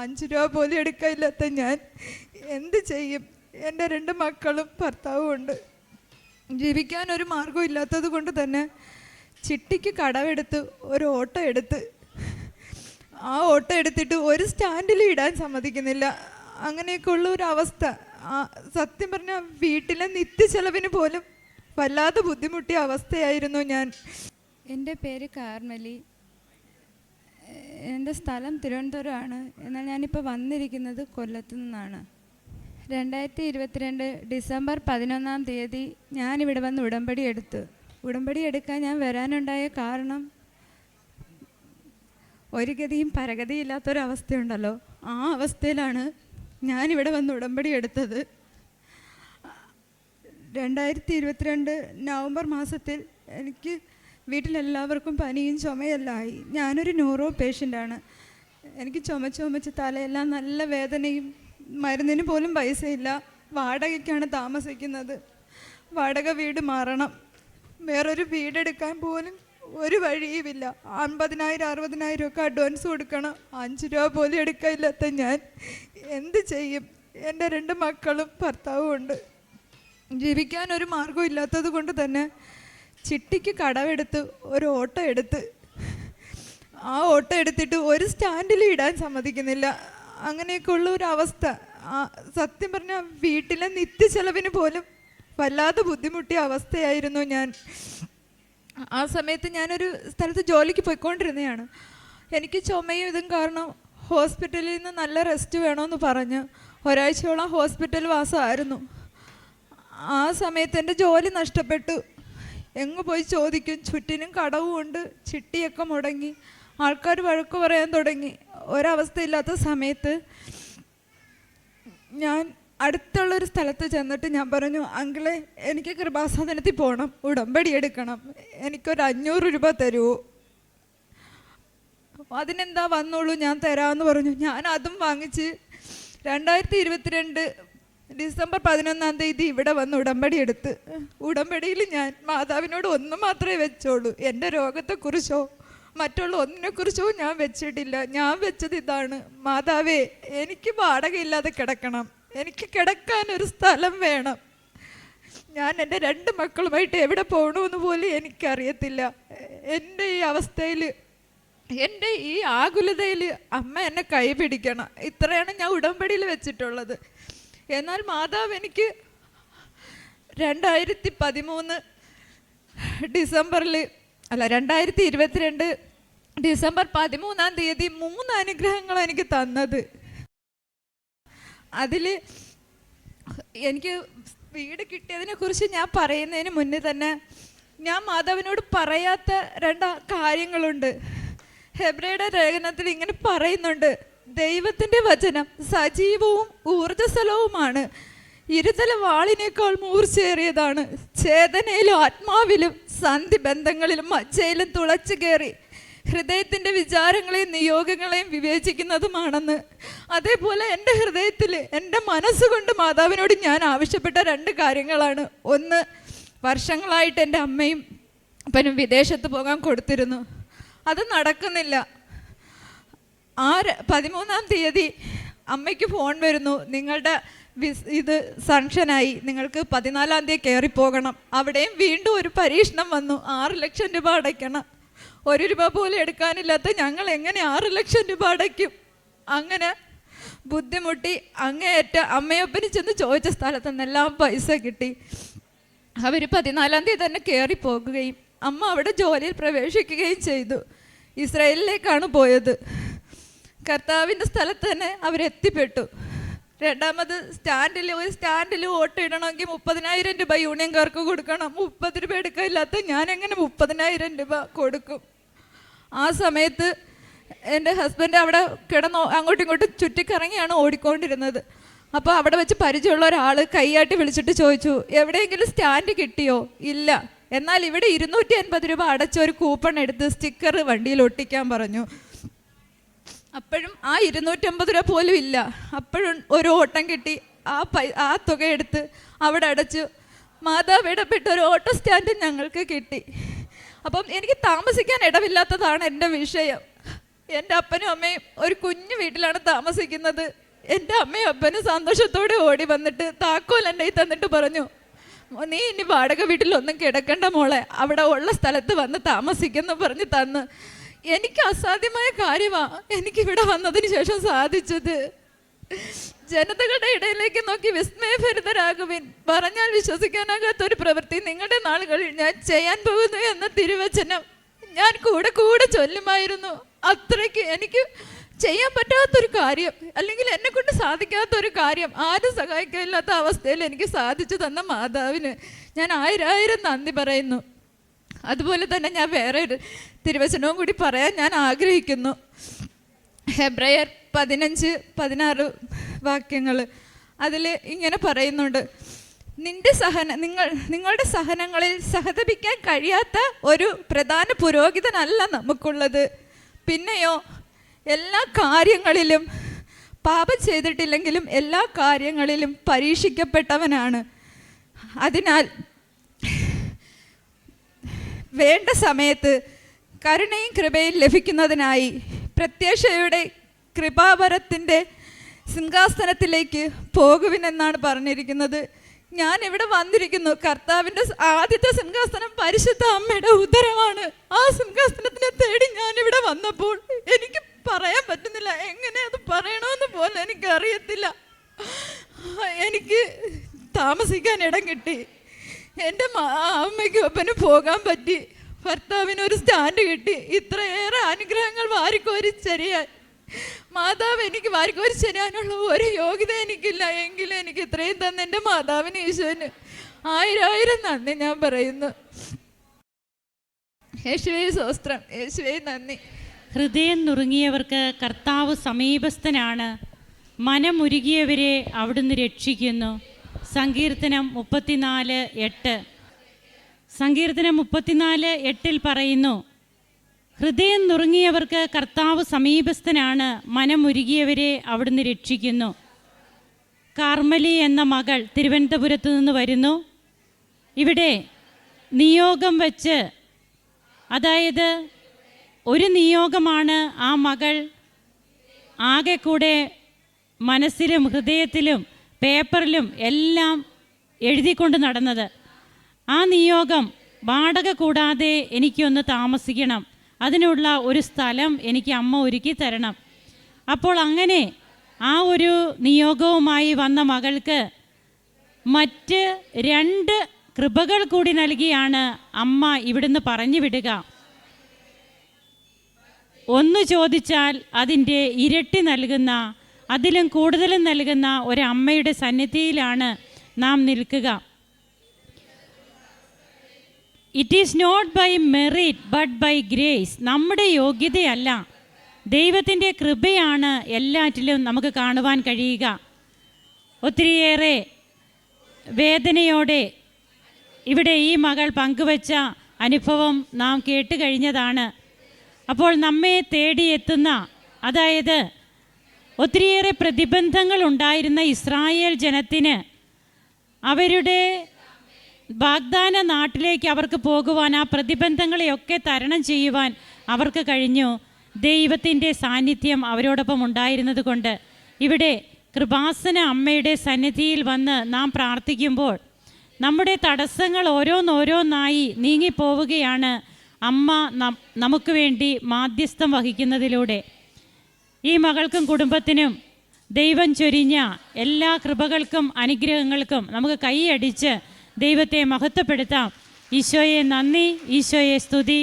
5 രൂപ പോലും എടുക്കാനില്ലാത്ത ഞാൻ എന്ത് ചെയ്യും? എൻ്റെ 2 മക്കളും ഭർത്താവും ഉണ്ട്. ജീവിക്കാൻ ഒരു മാർഗവും ഇല്ലാത്തത് കൊണ്ട് തന്നെ ചിട്ടിക്ക് കടമെടുത്ത് ഒരു ഓട്ടോ എടുത്ത് ആ ഓട്ടോ എടുത്തിട്ട് ഒരു സ്റ്റാൻഡിൽ ഇടാൻ സമ്മതിക്കുന്നില്ല. അങ്ങനെയൊക്കെ ഉള്ള ഒരു അവസ്ഥ. സത്യം പറഞ്ഞാൽ വീട്ടിലെ നിത്യച്ചെലവിന് പോലും വല്ലാതെ ബുദ്ധിമുട്ടിയ അവസ്ഥയായിരുന്നു ഞാൻ. എൻ്റെ പേര് കാർമലി. എൻ്റെ സ്ഥലം തിരുവനന്തപുരമാണ്. എന്നാൽ ഞാനിപ്പോൾ വന്നിരിക്കുന്നത് കൊല്ലത്തു നിന്നാണ്. 2022 ഡിസംബർ 11-ാം തീയതി ഞാനിവിടെ വന്ന് ഉടമ്പടി എടുത്തു. ഉടമ്പടി എടുക്കാൻ ഞാൻ വരാനുണ്ടായ കാരണം ഒരു ഗതിയും പരഗതിയില്ലാത്തൊരവസ്ഥയുണ്ടല്ലോ, ആ അവസ്ഥയിലാണ് ഞാനിവിടെ വന്ന് ഉടമ്പടി എടുത്തത്. 2022 നവംബർ മാസത്തിൽ എനിക്ക് വീട്ടിലെല്ലാവർക്കും പനിയും ചുമയെല്ലാമായി. ഞാനൊരു ന്യൂറോ പേഷ്യൻ്റാണ്. എനിക്ക് ചുമച്ച് തലയെല്ലാം നല്ല വേദനയും, മരുന്നിന് പോലും പൈസയില്ല. വാടകയ്ക്കാണ് താമസിക്കുന്നത്. വാടക വീട് മാറണം. വേറൊരു വീടെടുക്കാൻ പോലും ഒരു വഴിയുമില്ല. 50,000-60,000 ഒക്കെ അഡ്വാൻസ് കൊടുക്കണം. 5 രൂപ പോലും എടുക്കാനില്ലാത്ത ഞാൻ എന്ത് ചെയ്യും? എൻ്റെ 2 മക്കളും ഭർത്താവും ഉണ്ട്. ജീവിക്കാൻ ഒരു മാർഗവും ഇല്ലാത്തത് കൊണ്ട് തന്നെ ചിട്ടിക്ക് കടമെടുത്ത് ഒരു ഓട്ടോ എടുത്ത് ആ ഓട്ടോ എടുത്തിട്ട് ഒരു സ്റ്റാൻഡിൽ ഇടാൻ സമ്മതിക്കുന്നില്ല. അങ്ങനെയൊക്കെ ഉള്ള ഒരു അവസ്ഥ. സത്യം പറഞ്ഞാൽ വീട്ടിലെ നിത്യച്ചെലവിന് പോലും വല്ലാതെ ബുദ്ധിമുട്ടിയ അവസ്ഥയായിരുന്നു ഞാൻ. ആ സമയത്ത് ഞാനൊരു സ്ഥലത്ത് ജോലിക്ക് പോയിക്കൊണ്ടിരുന്നതാണ്. എനിക്ക് ചുമയും ഇതും കാരണം ഹോസ്പിറ്റലിൽ നിന്ന് നല്ല റെസ്റ്റ് വേണമെന്ന് പറഞ്ഞ് ഒരാഴ്ചയോളം ഹോസ്പിറ്റൽ വാസമായിരുന്നു. ആ സമയത്ത് എൻ്റെ ജോലി നഷ്ടപ്പെട്ടു. എങ്ങ് പോയി ചോദിക്കും, ചുറ്റിനും കടവും ഉണ്ട്, ചിട്ടിയൊക്കെ മുടങ്ങി, ആൾക്കാർ വഴക്ക് പറയാൻ തുടങ്ങി. ഒരവസ്ഥയില്ലാത്ത സമയത്ത് ഞാൻ അടുത്തുള്ളൊരു സ്ഥലത്ത് ചെന്നിട്ട് ഞാൻ പറഞ്ഞു, അങ്കിളെ എനിക്ക് കൃപാസനത്തിൽ പോകണം, ഉടമ്പടി എടുക്കണം, എനിക്കൊരു 500 രൂപ തരുമോ? അതിനെന്താ വന്നോളൂ, ഞാൻ തരാമെന്ന് പറഞ്ഞു. ഞാൻ അതും വാങ്ങിച്ച് 2022 ഡിസംബർ 11-ാം തീയതി ഇവിടെ വന്ന് ഉടമ്പടി എടുത്ത്. ഉടമ്പടിയിൽ ഞാൻ മാതാവിനോട് ഒന്ന് മാത്രമേ വെച്ചോളൂ. എൻ്റെ രോഗത്തെക്കുറിച്ചോ മറ്റുള്ള ഒന്നിനെക്കുറിച്ചോ ഞാൻ വെച്ചിട്ടില്ല. ഞാൻ വെച്ചത് ഇതാണ്: മാതാവേ, എനിക്ക് വാടകയില്ലാതെ കിടക്കണം, എനിക്ക് കിടക്കാനൊരു സ്ഥലം വേണം. ഞാൻ എൻ്റെ 2 മക്കളുമായിട്ട് എവിടെ പോകണമെന്ന് പോലും എനിക്കറിയത്തില്ല. എൻ്റെ ഈ അവസ്ഥയിൽ, എൻ്റെ ഈ ആകുലതയിൽ അമ്മ എന്നെ കൈ പിടിക്കണം. ഇത്രയാണ് ഞാൻ ഉടമ്പടിയിൽ വെച്ചിട്ടുള്ളത്. എന്നാൽ മാതാവ് എനിക്ക് 2022 ഡിസംബർ 13-ാം തീയതി 3 അനുഗ്രഹങ്ങൾ എനിക്ക് തന്നത്. അതിൽ എനിക്ക് വീട് കിട്ടിയതിനെ കുറിച്ച് ഞാൻ പറയുന്നതിന് മുന്നേ തന്നെ ഞാൻ മാതാവിനോട് പറയാത്ത 2 കാര്യങ്ങളുണ്ട്. ഹെബ്രയരുടെ ലേഖനത്തിൽ ഇങ്ങനെ പറയുന്നുണ്ട്: ദൈവത്തിൻ്റെ വചനം സജീവവും ഊർജ്ജസ്വലവുമാണ്, ഇരുതല വാളിനേക്കാൾ മൂർച്ചയേറിയതാണ്, ചേതനയിലും ആത്മാവിലും സന്ധിബന്ധങ്ങളിലും മജ്ജയിലും തുളച്ചു കയറി ഹൃദയത്തിൻ്റെ വിചാരങ്ങളെയും നിയോഗങ്ങളെയും വിവേചിക്കുന്നതുമാണെന്ന്. അതേപോലെ എൻ്റെ ഹൃദയത്തിൽ, എൻ്റെ മനസ്സുകൊണ്ട് മാതാവിനോട് ഞാൻ ആവശ്യപ്പെട്ട 2 കാര്യങ്ങളാണ്. ഒന്ന്, വർഷങ്ങളായിട്ട് എൻ്റെ അമ്മയും അപ്പനും വിദേശത്ത് പോകാൻ കൊടുത്തിരുന്നു. അത് നടക്കുന്നില്ല. 13-ാം തീയതി അമ്മയ്ക്ക് ഫോൺ വരുന്നു: നിങ്ങളുടെ ഇത് സാങ്ഷനായി, നിങ്ങൾക്ക് 14-ാം തീയതി കയറിപ്പോകണം. അവിടെയും വീണ്ടും ഒരു പരീക്ഷണം വന്നു. 6 ലക്ഷം രൂപ അടയ്ക്കണം. 1 രൂപ പോലും എടുക്കാനില്ലാത്ത ഞങ്ങൾ എങ്ങനെ 6 ലക്ഷം രൂപ അടയ്ക്കും? അങ്ങനെ ബുദ്ധിമുട്ടി അങ്ങേയറ്റ അമ്മയപ്പന് ചെന്ന് ചോദിച്ച സ്ഥലത്ത് നിന്നെല്ലാം പൈസ കിട്ടി. അവർ 14-ാം തീയതി തന്നെ കയറിപ്പോകുകയും അമ്മ അവിടെ ജോലിയിൽ പ്രവേശിക്കുകയും ചെയ്തു. ഇസ്രായേലിലേക്കാണ് പോയത്. കർത്താവിൻ്റെ സ്ഥലത്ത് തന്നെ അവരെത്തിപ്പെട്ടു. രണ്ടാമത് ഒരു സ്റ്റാൻഡിൽ ഓട്ടോ ഇടണമെങ്കിൽ 30,000 രൂപ യൂണിയൻകാർക്ക് കൊടുക്കണം. 30 രൂപ എടുക്കാനില്ലാത്ത ഞാൻ എങ്ങനെ 30,000 രൂപ കൊടുക്കും? ആ സമയത്ത് എൻ്റെ ഹസ്ബൻഡ് അവിടെ കിടന്ന് അങ്ങോട്ടും ഇങ്ങോട്ടും ചുറ്റിക്കറങ്ങിയാണ് ഓടിക്കൊണ്ടിരുന്നത്. അപ്പോൾ അവിടെ വെച്ച് പരിചയമുള്ള ഒരാൾ കൈയാട്ടി വിളിച്ചിട്ട് ചോദിച്ചു, എവിടെയെങ്കിലും സ്റ്റാൻഡ് കിട്ടിയോ? ഇല്ല. എന്നാൽ ഇവിടെ 250 രൂപ അടച്ചൊരു കൂപ്പൺ എടുത്ത് സ്റ്റിക്കർ വണ്ടിയിൽ ഒട്ടിക്കാൻ പറഞ്ഞു. അപ്പോഴും ആ 250 രൂപ പോലും ഇല്ല. അപ്പോഴും ഒരു ഓട്ടം കിട്ടി. ആ തുക എടുത്ത് അവിടെ അടച്ചു. മാതാവ് ഇടപെട്ട ഒരു ഓട്ടോ സ്റ്റാൻഡ് ഞങ്ങൾക്ക് കിട്ടി. അപ്പം എനിക്ക് താമസിക്കാൻ ഇടവില്ലാത്തതാണ് എൻ്റെ വിഷയം. എൻ്റെ അപ്പനും അമ്മയും ഒരു കുഞ്ഞു വീട്ടിലാണ് താമസിക്കുന്നത്. എൻ്റെ അമ്മയും അപ്പനും സന്തോഷത്തോടെ ഓടി വന്നിട്ട് താക്കോൽ എൻ്റെ കയ്യിൽ തന്നിട്ട് പറഞ്ഞു, നീ ഇനി വാടക വീട്ടിലൊന്നും കിടക്കണ്ട മോളെ, അവിടെ ഉള്ള സ്ഥലത്ത് വന്ന് താമസിക്കുന്നു പറഞ്ഞ് തന്ന്. എനിക്ക് അസാധ്യമായ കാര്യമാണ് എനിക്കിവിടെ വന്നതിന് ശേഷം സാധിച്ചത്. ജനതകളുടെ ഇടയിലേക്ക് നോക്കി വിസ്മയഭരിതരാകുവിൻ, പറഞ്ഞാൽ വിശ്വസിക്കാനാകാത്ത ഒരു പ്രവൃത്തി നിങ്ങളുടെ നാളുകളിൽ ഞാൻ ചെയ്യാൻ പോകുന്നു എന്ന തിരുവചനം ഞാൻ കൂടെ കൂടെ ചൊല്ലുമായിരുന്നു. അത്രയ്ക്ക് എനിക്ക് ചെയ്യാൻ പറ്റാത്തൊരു കാര്യം, അല്ലെങ്കിൽ എന്നെ കൊണ്ട് സാധിക്കാത്തൊരു കാര്യം, ആരും സഹായിക്കാനില്ലാത്ത അവസ്ഥയിൽ എനിക്ക് സാധിച്ചു തന്ന മാതാവിന് ഞാൻ 1000 നന്ദി പറയുന്നു. അതുപോലെ തന്നെ ഞാൻ വേറെ ഒരു തിരുവചനവും കൂടി പറയാൻ ഞാൻ ആഗ്രഹിക്കുന്നു. ഹെബ്രായർ 15-16 വാക്യങ്ങൾ. അതിൽ ഇങ്ങനെ പറയുന്നുണ്ട്, നിങ്ങളുടെ സഹനങ്ങളിൽ സഹതപിക്കാൻ കഴിയാത്ത ഒരു പ്രധാന പുരോഹിതനല്ല നമുക്കുള്ളത്. പിന്നെയോ എല്ലാ കാര്യങ്ങളിലും പാപം ചെയ്തിട്ടില്ലെങ്കിലും എല്ലാ കാര്യങ്ങളിലും പരീക്ഷിക്കപ്പെട്ടവനാണ്. അതിനാൽ വേണ്ട സമയത്ത് കരുണയും കൃപയും ലഭിക്കുന്നതിനായി പ്രത്യാശയുടെ കൃപാവരത്തിൻ്റെ സിംഹാസനത്തിലേക്ക് പോകുവിനെന്നാണ് പറഞ്ഞിരിക്കുന്നത്. ഞാൻ ഇവിടെ വന്നിരിക്കുന്നു. കർത്താവിൻ്റെ ആദ്യത്തെ സിംഹാസനം പരിശുദ്ധ അമ്മയുടെ ഉദരമാണ്. ആ സിംഹാസനത്തിനെ തേടി ഞാനിവിടെ വന്നപ്പോൾ എനിക്ക് പറയാൻ പറ്റുന്നില്ല, എങ്ങനെ അത് പറയണമെന്ന് പോലും എനിക്കറിയത്തില്ല. എനിക്ക് താമസിക്കാൻ ഇടം കിട്ടി, എൻ്റെ അമ്മയ്ക്കും അപ്പനും പോകാൻ പറ്റി, ഭർത്താവിനൊരു സ്റ്റാൻഡ് കിട്ടി. ഇത്രയേറെ അനുഗ്രഹങ്ങൾ വാരിക്കോരി ചെറിയാൻ മാതാവ് എനിക്ക് വാരിക്കോരി ചെരാനുള്ള ഒരു യോഗ്യത എനിക്കില്ല. എങ്കിലും എനിക്ക് ഇത്രയും തന്നെ എൻ്റെ മാതാവിന് ഈശോന് 1000 നന്ദി ഞാൻ പറയുന്നു. യേശുവേ സ്തോത്രം, യേശുവേ നന്ദി. ഹൃദയം നുറുങ്ങിയവർക്ക് കർത്താവ് സമീപസ്ഥനാണ്, മനമുരുകിയവരെ അവിടുന്ന് രക്ഷിക്കുന്നു. സങ്കീർത്തനം 34:8. സങ്കീർത്തനം 34:8 പറയുന്നു, ഹൃദയം നുറുങ്ങിയവർക്ക് കർത്താവ് സമീപസ്ഥനാണ്, മനമുരുകിയവരെ അവിടുന്ന് രക്ഷിക്കുന്നു. കാർമലി എന്ന മകൾ തിരുവനന്തപുരത്ത് നിന്ന് വരുന്നു. ഇവിടെ നിയോഗം വെച്ച്, അതായത് ഒരു നിയോഗമാണ് ആ മകൾ ആകെ കൂടെ മനസ്സിലും ഹൃദയത്തിലും പേപ്പറിലും എല്ലാം എഴുതിക്കൊണ്ട് നടന്നത്. ആ നിയോഗം വാടക കൂടാതെ എനിക്കൊന്ന് താമസിക്കണം, അതിനുള്ള ഒരു സ്ഥലം എനിക്ക് അമ്മ ഒരുക്കി തരണം. അപ്പോൾ അങ്ങനെ ആ ഒരു നിയോഗവുമായി വന്ന മകൾക്ക് മറ്റ് 2 കൃപകൾ കൂടി നൽകിയാണ് അമ്മ ഇവിടുന്ന് പറഞ്ഞു വിടുക. ഒന്ന് ചോദിച്ചാൽ അതിൻ്റെ ഇരട്ടി നൽകുന്ന, അതിലും കൂടുതലും നൽകുന്ന ഒരമ്മയുടെ സന്നിധിയിലാണ് നാം നിൽക്കുക. It is not by merit but by grace. നമ്മുടെ യോഗ്യതയല്ല, ദൈവത്തിൻ്റെ കൃപയാണ് എല്ലാറ്റിലും നമുക്ക് കാണുവാൻ കഴിയുക. ഒത്തിരിയേറെ വേദനയോടെ ഇവിടെ ഈ മകൾ പങ്കുവച്ച അനുഭവം നാം കേട്ട് കഴിഞ്ഞതാണ്. അപ്പോൾ നമ്മെ തേടിയെത്തുന്ന, അതായത് ഒത്തിരിയേറെ പ്രതിബന്ധങ്ങൾ ഉണ്ടായിരുന്ന ഇസ്രായേൽ ജനത്തിന് അവരുടെ വാഗ്ദാന നാട്ടിലേക്ക് അവർക്ക് പോകുവാൻ, ആ പ്രതിബന്ധങ്ങളെയൊക്കെ തരണം ചെയ്യുവാൻ അവർക്ക് കഴിഞ്ഞു. ദൈവത്തിൻ്റെ സാന്നിധ്യം അവരോടൊപ്പം ഉണ്ടായിരുന്നത് കൊണ്ട് ഇവിടെ കൃപാസന അമ്മയുടെ സന്നിധിയിൽ വന്ന് നാം പ്രാർത്ഥിക്കുമ്പോൾ നമ്മുടെ തടസ്സങ്ങൾ ഓരോന്നോരോന്നായി നീങ്ങിപ്പോവുകയാണ് അമ്മ നമുക്ക് വേണ്ടി മാധ്യസ്ഥം വഹിക്കുന്നതിലൂടെ. ഈ മകൾക്കും കുടുംബത്തിനും ദൈവം ചൊരിഞ്ഞ എല്ലാ കൃപകൾക്കും അനുഗ്രഹങ്ങൾക്കും നമുക്ക് കൈയടിച്ച് ദൈവത്തെ മഹത്വപ്പെടുത്താം. ഈശോയെ നന്ദി, ഈശോയെ സ്തുതി.